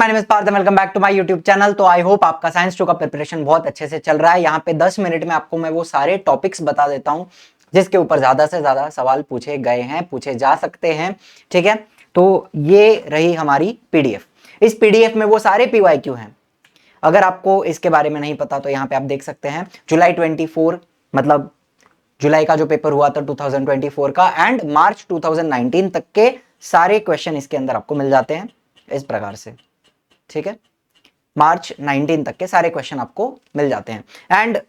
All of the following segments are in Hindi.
My name is Parth, welcome back to my YouTube channel. तो आई होप आपका साइंस 2 का प्रिपरेशन बहुत अच्छे से चल रहा है। यहाँ पे 10 मिनट में आपको मैं वो सारे टॉपिक्स बता देता हूँ जिसके ऊपर ज्यादा से ज्यादा सवाल पूछे गए हैं, पूछे जा सकते हैं। ठीक है, तो ये रही हमारी पीडीएफ। इस पीडीएफ में वो सारे पीवाईक्यू हैं। अगर आपको इसके बारे में नहीं पता तो यहाँ पे आप देख सकते हैं जुलाई 24, मतलब जुलाई का जो पेपर हुआ था 2024 का, एंड मार्च 2019 तक के सारे क्वेश्चन इसके अंदर आपको मिल जाते हैं इस प्रकार से। ठीक है, मार्च 19 तक के सारे क्वेश्चन आपको मिल जाते हैं। एंड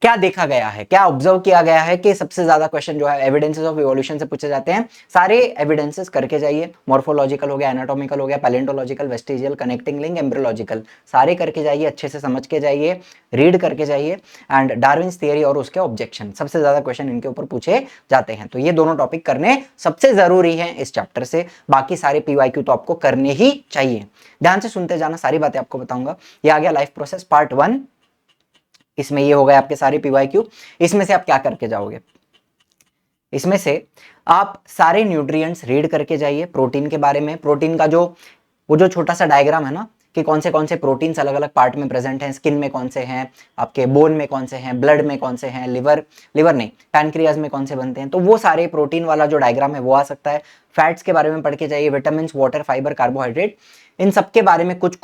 क्या देखा गया है, क्या ऑब्जर्व किया गया है कि सबसे ज्यादा क्वेश्चन जो है एविडेंसेस ऑफ इवोल्यूशन से पूछे जाते हैं। सारे एविडेंसेस करके जाइए, मॉर्फोलॉजिकल हो गया, एनाटॉमिकल हो गया, palaeontological, vestigial, connecting link, embryological, सारे करके जाइए, अच्छे से समझ के जाइए, रीड करके जाइए। एंड डार्विन्स थियरी और उसके ऑब्जेक्शन, सबसे ज्यादा क्वेश्चन इनके ऊपर पूछे जाते हैं। तो ये दोनों टॉपिक करने सबसे जरूरी है इस चैप्टर से। बाकी सारे पीवाईक्यू तो आपको करने ही चाहिए। ध्यान से सुनते जाना, सारी बातें आपको बताऊंगा। ये आ गया लाइफ प्रोसेस पार्ट 1। इसमें ये हो गए आपके सारे पीवाईक्यू। इसमें से आप क्या करके जाओगे, इसमें से आप सारे न्यूट्रिएंट्स रीड करके जाइए। प्रोटीन के बारे में, प्रोटीन का वो जो छोटा सा डायग्राम है ना, कि कौन से प्रोटीन्स अलग अलग पार्ट में प्रेजेंट हैं, स्किन में कौन से हैं, आपके बोन में कौन से हैं, ब्लड में कौन से हैं, लिवर नहीं, पैनक्रियाज में कौन से बनते हैं, तो वो सारे प्रोटीन वाला जो डायग्राम है वो आ सकता है। फैट्स के बारे में पढ़ के जाइए, विटामिन, वाटर, फाइबर, कार्बोहाइड्रेट, इन सब के बारे में कुछ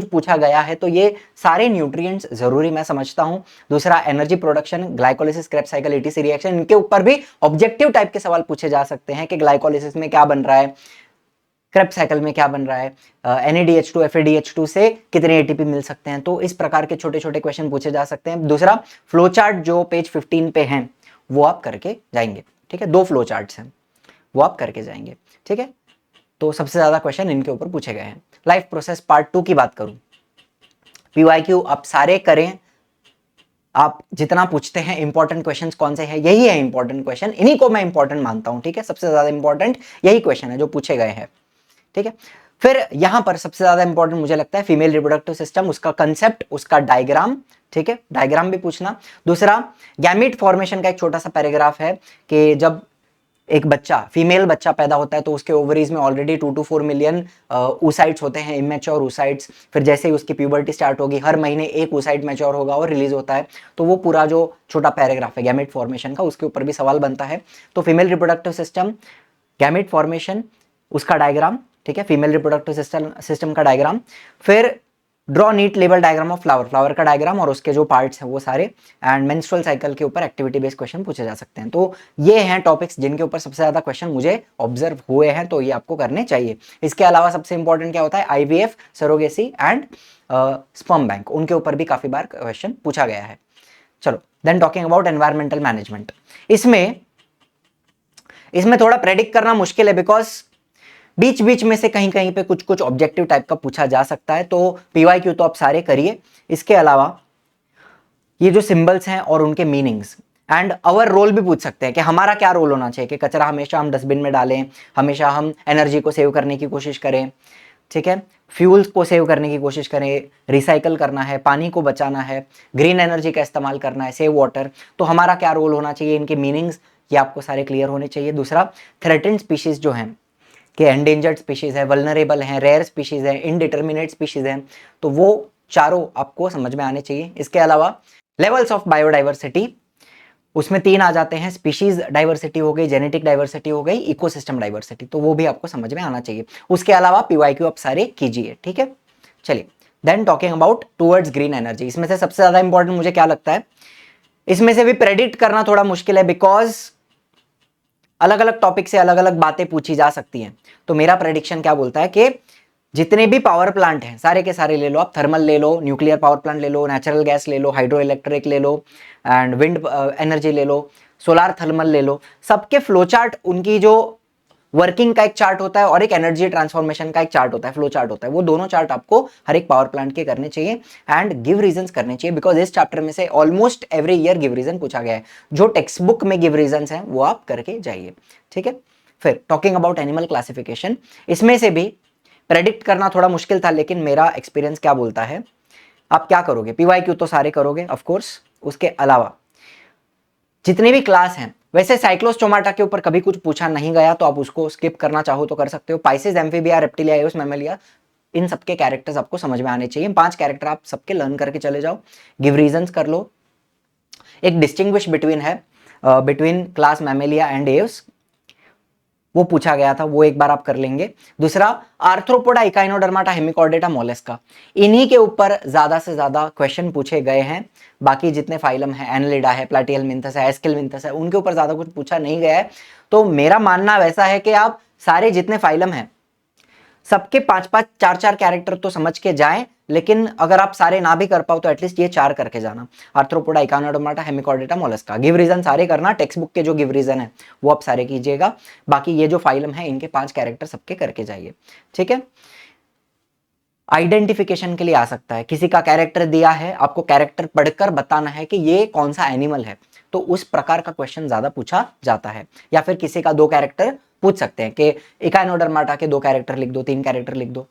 पूछा गया है। तो ये सारे न्यूट्रिएंट्स जरूरी मैं समझता हूं। दूसरा, energy production, glycolysis, Krebs cycle, ATC reaction, इनके ऊपर भी ऑब्जेक्टिव टाइप के सवाल पूछे जा सकते हैं कि ग्लाइकोलिसिस में क्या बन रहा है, क्रेब्स साइकिल में क्या बन रहा है, NADH2 FADH2 से कितने ATP मिल सकते हैं। तो इस प्रकार के छोटे छोटे क्वेश्चन पूछे जा सकते हैं। दूसरा, फ्लो चार्ट जो पेज 15 पे हैं वो आप करके जाएंगे। ठीक है, 2 फ्लो चार्ट्स हैं, वो आप करके जाएंगे। ठीक है, तो सबसे ज्यादा क्वेश्चन इनके ऊपर पूछे गए हैं। लाइफ प्रोसेस पार्ट 2 की बात करूं, पीवाईक्यू आप सारे करें। आप जितना पूछते हैं इंपॉर्टेंट क्वेश्चंस कौन से हैं, यही है इंपॉर्टेंट क्वेश्चन, इन्हीं को मैं इंपॉर्टेंट मानता हूं। ठीक है, सबसे ज्यादा इंपॉर्टेंट यही क्वेश्चन है जो पूछे गए हैं। ठीक है, फिर यहां पर सबसे ज्यादा इंपॉर्टेंट मुझे लगता है फीमेल रिप्रोडक्टिव सिस्टम, उसका कंसेप्ट, उसका डायग्राम। ठीक है, डायग्राम भी पूछना। दूसरा, गैमीट फॉर्मेशन का एक छोटा सा पैराग्राफ है कि जब एक बच्चा, फीमेल बच्चा पैदा होता है तो उसके ओवरीज में ऑलरेडी 2 to 4 मिलियन oocytes होते हैं, इमेच्योर oocytes। फिर जैसे ही उसकी प्यूबर्टी स्टार्ट होगी, हर महीने एक oocyte मैच्योर होगा और रिलीज होता है। तो वो पूरा जो छोटा पैराग्राफ है गैमेट फॉर्मेशन का, उसके ऊपर भी सवाल बनता है। तो female reproductive system, gamete formation, उसका डायग्राम। ठीक है, फीमेल रिप्रोडक्टिव सिस्टम का डायग्राम। फिर draw NEET level diagram of flower, flower का डायग्राम और उसके जो पार्ट्स हैं वो सारे। एंड मेंस्ट्रुअल साइकिल के ऊपर एक्टिविटी बेस्ड क्वेश्चन पूछे जा सकते हैं। तो ये हैं टॉपिक्स जिनके ऊपर सबसे ज्यादा क्वेश्चन मुझे ऑब्जर्व हुए हैं, तो ये आपको करने चाहिए। इसके अलावा सबसे इंपॉर्टेंट क्या होता है, IVF, surrogacy and sperm bank, उनके ऊपर भी काफी बार क्वेश्चन पूछा गया है। चलो, then talking about environmental management. इसमें थोड़ा प्रेडिक्ट करना मुश्किल है, बिकॉज बीच बीच में से कहीं कहीं पे कुछ ऑब्जेक्टिव टाइप का पूछा जा सकता है। तो पीवाईक्यू तो आप सारे करिए। इसके अलावा ये जो सिंबल्स हैं और उनके मीनिंग्स एंड अवर रोल भी पूछ सकते हैं कि हमारा क्या रोल होना चाहिए, कि कचरा हमेशा हम डस्टबिन में डालें, हमेशा हम एनर्जी को सेव करने की कोशिश करें। ठीक है, फ्यूल्स को सेव करने की कोशिश करें, रिसाइकल करना है, पानी को बचाना है, ग्रीन एनर्जी का इस्तेमाल करना है, सेव वाटर। तो हमारा क्या रोल होना चाहिए, इनके मीनिंग्स ये आपको सारे क्लियर होने चाहिए। दूसरा, थ्रेटेंड स्पीशीज जो हैं कि एंडेंजर्ड स्पीशीज है, वल्नरेबल हैं, रेयर स्पीशीज है, इनडिटर्मिनेट स्पीशीज हैं, तो वो चारों आपको समझ में आने चाहिए। इसके अलावा लेवल्स ऑफ बायोडाइवर्सिटी, उसमें 3 आ जाते हैं, स्पीशीज डाइवर्सिटी हो गई, जेनेटिक डाइवर्सिटी हो गई, इकोसिस्टम डाइवर्सिटी, तो वो भी आपको समझ में आना चाहिए। उसके अलावा पीवाईक्यू आप सारे कीजिए। ठीक है, चलिए, then talking about towards green energy. इसमें से सबसे ज्यादा इंपॉर्टेंट मुझे क्या लगता है, इसमें से भी प्रेडिक्ट करना थोड़ा मुश्किल है, बिकॉज अलग अलग टॉपिक से अलग अलग बातें पूछी जा सकती हैं। तो मेरा प्रेडिक्शन क्या बोलता है कि जितने भी पावर प्लांट हैं सारे के सारे ले लो आप, थर्मल ले लो, न्यूक्लियर पावर प्लांट ले लो, नेचुरल गैस ले लो, हाइड्रो इलेक्ट्रिक ले लो, एंड विंड एनर्जी ले लो, सोलार थर्मल ले लो, सबके फ्लो चार्ट, उनकी जो वर्किंग का एक चार्ट होता है और एक एनर्जी ट्रांसफॉर्मेशन का एक चार्ट होता है, फ्लो चार्ट होता है। वो दोनों चार्ट आपको हर एक पावर प्लांट के करने चाहिए एंड गिव रीजंस करने चाहिए, बिकॉज इस चैप्टर में से almost every year give reason पूछा गया है। जो टेक्स्ट बुक में गिव रीजंस हैं वो आप करके जाइए। ठीक है, फिर टॉकिंग अबाउट एनिमल क्लासिफिकेशन, इसमें से भी प्रेडिक्ट करना थोड़ा मुश्किल था, लेकिन मेरा एक्सपीरियंस क्या बोलता है, आप क्या करोगे, पीवाईक्यू तो सारे करोगे ऑफकोर्स। उसके अलावा जितने भी क्लास हैं, वैसे साइक्लोस्टोमाटा के ऊपर कभी कुछ पूछा नहीं गया, तो आप उसको स्किप करना चाहो तो कर सकते हो। Pisces, amphibia, reptilia, Eos, Mammalia, इन सबके कैरेक्टर्स आपको समझ में आने चाहिए। 5 कैरेक्टर आप सबके लर्न करके चले जाओ, गिव रीजंस कर लो। एक डिस्टिंग्विश बिटवीन है, between class Mammalia and Aves, वो पूछा गया था, वो एक बार आप कर लेंगे। दूसरा आर्थ्रोपोडा, इकाइनोडर्माटा, हेमिकॉर्डेटा, मोलस्का, इन्हीं के ऊपर ज्यादा से ज्यादा क्वेश्चन पूछे गए हैं। बाकी जितने फाइलम है, एनलिडा है, प्लाटिहेलमिन्थस है, एस्केलमिन्थस है, उनके ऊपर ज्यादा कुछ पूछा नहीं गया है। तो मेरा मानना वैसा है कि आप सारे जितने फाइलम हैं सबके 5-5, 4-4 कैरेक्टर तो समझ के जाएं, लेकिन अगर आप सारे ना भी कर पाओ तो एटलीस्ट ये 4 करके जाना, Arthropoda, Echinodermata, Hemichordata, Mollusca. Give reason सारे करना, टेक्स्ट बुक के जो गिव रीजन है वो आप सारे कीजिएगा। बाकी ये जो फाइलम है इनके 5 कैरेक्टर सबके करके जाइए, ठीक है। आइडेंटिफिकेशन के लिए आ सकता है, किसी का कैरेक्टर दिया है, आपको कैरेक्टर पढ़कर बताना है कि ये कौन सा एनिमल है, तो उस प्रकार का क्वेश्चन ज्यादा पूछा जाता है। या फिर किसी का 2 कैरेक्टर पूछ सकते हैं कि इकाइनोडर्माटा के 2 कैरेक्टर लिख दो, 3 कैरेक्टर लिख दो,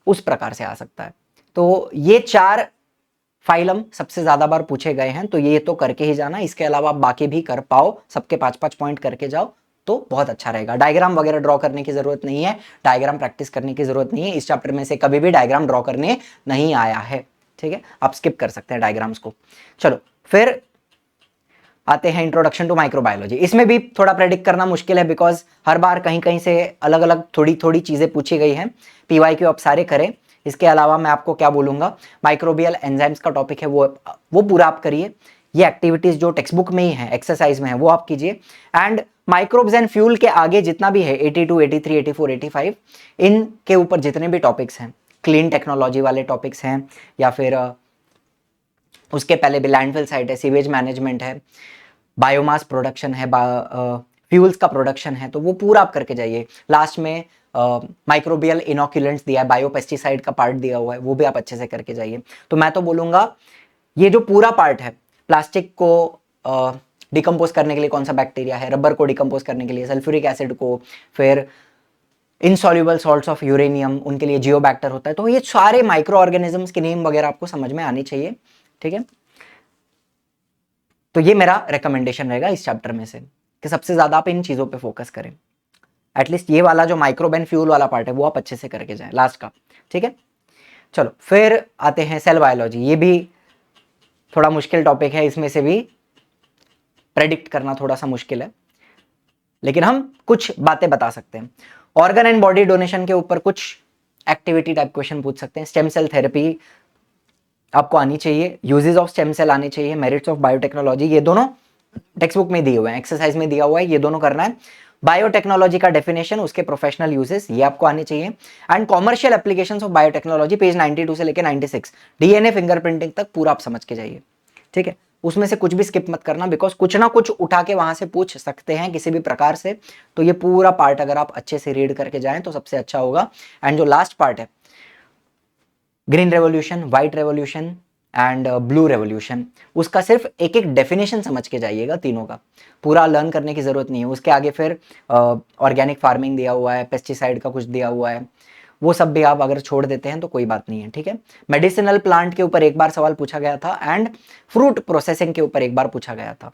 उस प्रकार से आ सकता है। तो ये 4 फाइलम सबसे ज्यादा बार पूछे गए हैं, तो ये तो करके ही जाना। इसके अलावा आप बाकी भी कर पाओ, सबके 5-5 पॉइंट करके जाओ तो बहुत अच्छा रहेगा। डायग्राम वगैरह ड्रॉ करने की जरूरत नहीं है, डायग्राम प्रैक्टिस करने की जरूरत नहीं है। इस चैप्टर में से कभी भी डायग्राम ड्रॉ करने नहीं आया है, ठीक है, आप स्किप कर सकते हैं डायग्राम्स को। चलो फिर आते हैं इंट्रोडक्शन टू माइक्रोबायोलॉजी। इसमें भी थोड़ा प्रेडिक्ट करना मुश्किल है, बिकॉज हर बार कहीं कहीं से अलग अलग थोड़ी थोड़ी चीजें पूछी गई हैं। पीवाईक्यू आप सारे करें। इसके अलावा मैं आपको क्या बोलूंगा, माइक्रोबियल एंजाइम्स का टॉपिक है वो पूरा आप करिए। ये एक्टिविटीज जो टेक्स्ट बुक में ही है, एक्सरसाइज में है, वो आप कीजिए। एंड माइक्रोब्स एंड फ्यूल के आगे जितना भी है 82, 83, 84, 85, इनके ऊपर जितने भी टॉपिक्स हैं, क्लीन टेक्नोलॉजी वाले टॉपिक्स हैं, या फिर उसके पहले भी लैंडफिल साइट है, सीवेज मैनेजमेंट है, बायोमास प्रोडक्शन है, फ्यूल्स का प्रोडक्शन है, तो वो पूरा आप करके जाइए। लास्ट में माइक्रोबियल इनोक्यूलेंट्स दिया है, बायोपेस्टिसाइड का पार्ट दिया हुआ है, वो भी आप अच्छे से करके जाइए। तो मैं तो बोलूंगा ये जो पूरा पार्ट है, प्लास्टिक को डिकम्पोज करने के लिए कौन सा बैक्टीरिया है, रबर को डिकम्पोज करने के लिए सल्फ्यूरिक एसिड को, फिर इनसॉल्युबल सॉल्ट्स ऑफ यूरेनियम, उनके लिए जियोबैक्टर होता है। तो ये सारे माइक्रो ऑर्गेनिजम्स के नेम वगैरह आपको समझ में आनी चाहिए, ठीक है। तो ये मेरा रिकमेंडेशन रहेगा इस चैप्टर में से कि सबसे ज्यादा आप इन चीजों पे फोकस करें। एटलीस्ट ये वाला जो माइक्रोब एंड फ्यूल वाला पार्ट है वो आप अच्छे से करके जाएं लास्ट का, ठीक है। चलो फिर आते हैं सेल बायोलॉजी। ये भी थोड़ा मुश्किल टॉपिक है, इसमें से भी प्रेडिक्ट करना थोड़ा सा मुश्किल है, लेकिन हम कुछ बातें बता सकते हैं। ऑर्गन एंड बॉडी डोनेशन के ऊपर कुछ एक्टिविटी टाइप क्वेश्चन पूछ सकते हैं। स्टेम सेल थेरेपी आपको आनी चाहिए, यूजेस ऑफ स्टेम सेल आनी चाहिए, मेरिट्स ऑफ बायोटेक्नोलॉजी, ये दोनों टेक्स्ट बुक में दिए हुए हैं, एक्सरसाइज में दिया हुआ है, ये दोनों करना है। बायोटेक्नोलॉजी का डेफिनेशन, उसके प्रोफेशनल यूजेस, ये आपको आने चाहिए। And commercial applications of biotechnology, page 92 से लेकर 96, डीएनए फिंगरप्रिंटिंग तक पूरा आप समझ के जाइए, ठीक है। उसमें से कुछ भी स्किप मत करना, बिकॉज कुछ ना कुछ उठा के वहां से पूछ सकते हैं किसी भी प्रकार से। तो ये पूरा पार्ट अगर आप अच्छे से रीड करके जाएं तो सबसे अच्छा होगा। एंड जो लास्ट पार्ट है, green revolution, white revolution and blue revolution, उसका सिर्फ एक एक डेफिनेशन समझ के जाइएगा, तीनों का पूरा लर्न करने की जरूरत नहीं है। उसके आगे फिर ऑर्गेनिक फार्मिंग दिया हुआ है, पेस्टिसाइड का कुछ दिया हुआ है, वो सब भी आप अगर छोड़ देते हैं तो कोई बात नहीं है, ठीक है। मेडिसिनल प्लांट के ऊपर एक बार सवाल पूछा गया था, एंड फ्रूट प्रोसेसिंग के ऊपर एक बार पूछा गया था।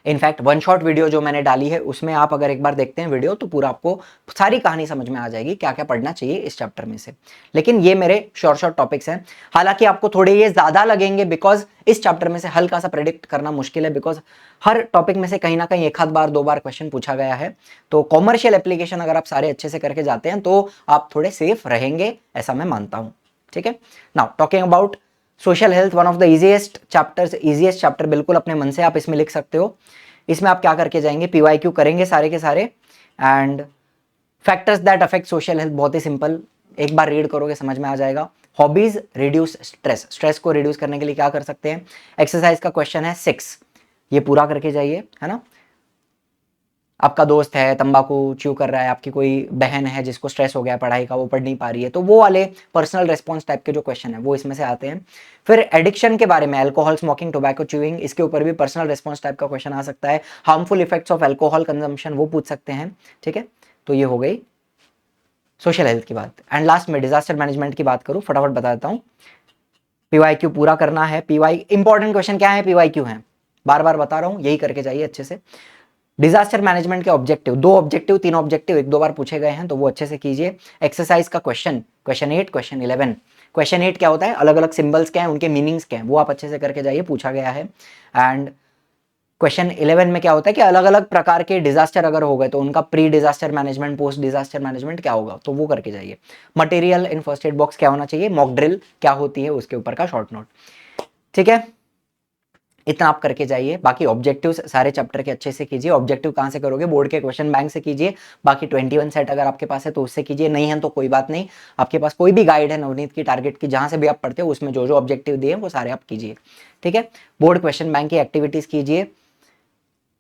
इनफैक्ट वन शॉट वीडियो जो मैंने डाली है उसमें आप अगर एक बार देखते हैं वीडियो तो पूरा आपको सारी कहानी समझ में आ जाएगी, क्या क्या पढ़ना चाहिए इस चैप्टर में से। लेकिन ये मेरे शॉर्ट टॉपिक्स हैं, हालांकि आपको थोड़े ये ज्यादा लगेंगे बिकॉज इस चैप्टर में से हल्का सा प्रेडिक्ट करना मुश्किल है, बिकॉज हर टॉपिक में से कहीं ना कहीं 1 आध बार 2 बार क्वेश्चन पूछा गया है। तो कॉमर्शियल एप्लीकेशन अगर आप सारे अच्छे से करके जाते हैं तो आप थोड़े सेफ रहेंगे, ऐसा मैं मानता हूं, ठीक है। Now talking about social health, one of the easiest chapter, बिल्कुल अपने मन से आप इसमें लिख सकते हो। इसमें आप क्या करके जाएंगे, पीवाईक्यू करेंगे सारे के सारे, and factors that affect social health, बहुत ही सिंपल, एक बार रीड करोगे समझ में आ जाएगा। हॉबीज, रिड्यूस स्ट्रेस, स्ट्रेस को रिड्यूस करने के लिए क्या कर सकते हैं। एक्सरसाइज का क्वेश्चन है 6, ये पूरा करके जाइए, है ना। आपका दोस्त है तंबाकू च्यू कर रहा है, आपकी कोई बहन है जिसको स्ट्रेस हो गया पढ़ाई का, वो पढ़ नहीं पा रही है, तो वो वाले पर्सनल रेस्पॉन्स टाइप के जो क्वेश्चन है वो इसमें से आते हैं। फिर एडिक्शन के बारे में, अल्कोहल, स्मोकिंग, टोबैको च्यूइंग, इसके ऊपर भी पर्सनल रेस्पॉन्स टाइप का क्वेश्चन आ सकता है। Harmful effects of alcohol consumption, वो पूछ सकते हैं, ठीक है। तो ये हो गई सोशल हेल्थ की बात। एंड लास्ट में डिजास्टर मैनेजमेंट की बात करूं, फटाफट बता देता हूं। पीवाईक्यू पूरा करना है। इंपॉर्टेंट क्वेश्चन क्या है, पीवाईक्यू है, बार बार बता रहा हूं, यही करके जाइए अच्छे से। डिजास्टर मैनेजमेंट के ऑब्जेक्टिव, 2 ऑब्जेक्टिव 3 ऑब्जेक्टिव 1-2 बार पूछे गए हैं, तो वो अच्छे से कीजिए। एक्सरसाइज का क्वेश्चन 8, क्वेश्चन 11। क्वेश्चन 8 क्या होता है, अलग अलग सिंबल्स क्या है, उनके मीनिंग्स क्या है, वो आप अच्छे से करके जाइए, पूछा गया है। एंड क्वेश्चन 11 में क्या होता है कि अलग अलग प्रकार के डिजास्टर अगर हो गए तो उनका pre disaster management, post disaster management क्या होगा, तो वो करके जाइए। Material in first aid box क्या होना चाहिए, मॉक ड्रिल क्या होती है उसके ऊपर का शॉर्ट नोट। ठीक है, इतना आप करके जाइए। बाकी ऑब्जेक्टिव्स सारे चैप्टर के अच्छे से कीजिए। ऑब्जेक्टिव कहाँ से करोगे, बोर्ड के क्वेश्चन बैंक से कीजिए। बाकी 21 सेट अगर आपके पास है तो उससे कीजिए, नहीं है तो कोई बात नहीं, आपके पास कोई भी गाइड है नवनीत की टारगेट की, जहां से भी आप पढ़ते हो उसमें जो जो ऑब्जेक्टिव दिए वो सारे आप कीजिए। ठीक है, बोर्ड क्वेश्चन बैंक की एक्टिविटीज कीजिए,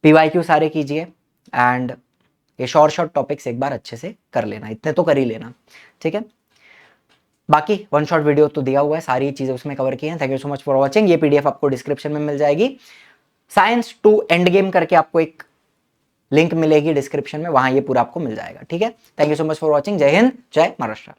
पीवाईक्यू सारे कीजिए, एंड ये शॉर्ट टॉपिक्स एक बार अच्छे से कर लेना, इतने तो कर ही लेना। ठीक है, बाकी वन शॉट वीडियो तो दिया हुआ है, सारी चीजें उसमें कवर की हैं। Thank you so much for watching. ये पीडीएफ आपको डिस्क्रिप्शन में मिल जाएगी। साइंस टू एंड गेम करके आपको एक लिंक मिलेगी डिस्क्रिप्शन में, वहां ये पूरा आपको मिल जाएगा। ठीक है, thank you so much for watching. जय हिंद, जय महाराष्ट्र।